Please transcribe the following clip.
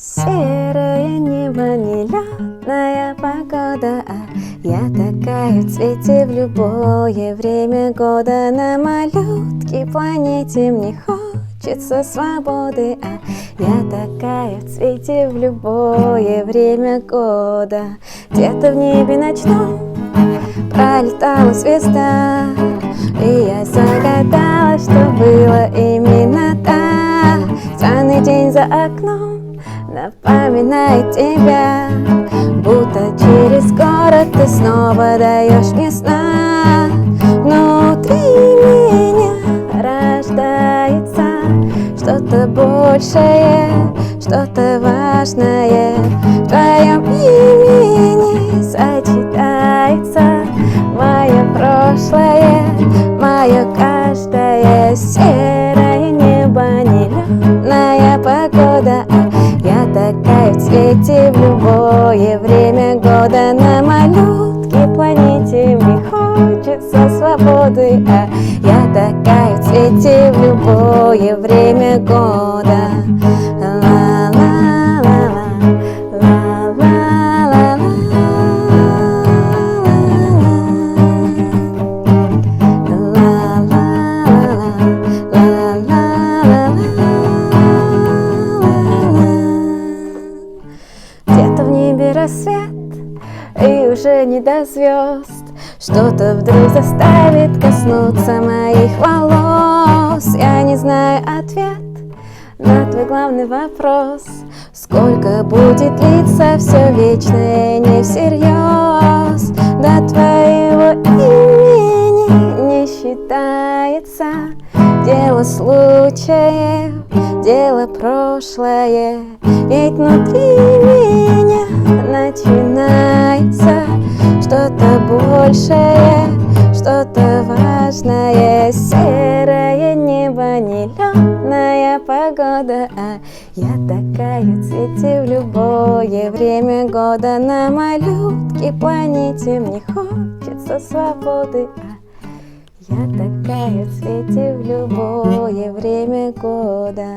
Серое небо, нелетная погода, я такая в цвете в любое время года. На малютке планете мне хочется свободы, я такая в цвете в любое время года. Где-то в небе ночном пролетала звезда, и я загадала, что было именно так. Странный день за окном напоминает тебя, будто через город ты снова даешь мне сна. Внутри меня рождается что-то большее, что-то важное. В твоем имени сочетается мое прошлое, мое каждое. Серое небо, нелетная погода, я такая в цвете в любое время года. На малютке планете мне хочется свободы, я такая в цвете в любое время года. Где-то в небе рассвет, и уже не до звезд. Что-то вдруг заставит коснуться моих волос. Я не знаю ответ на твой главный вопрос: сколько будет длиться все вечное не всерьез. До твоего имени не считается дело случаев, дело прошлое. Ведь внутри меня начинается что-то большее, что-то важное. Серое небо, нелетная погода, я такая в цвете в любое время года. На малютке планете мне хочется свободы, я такая в цвете в любое время года.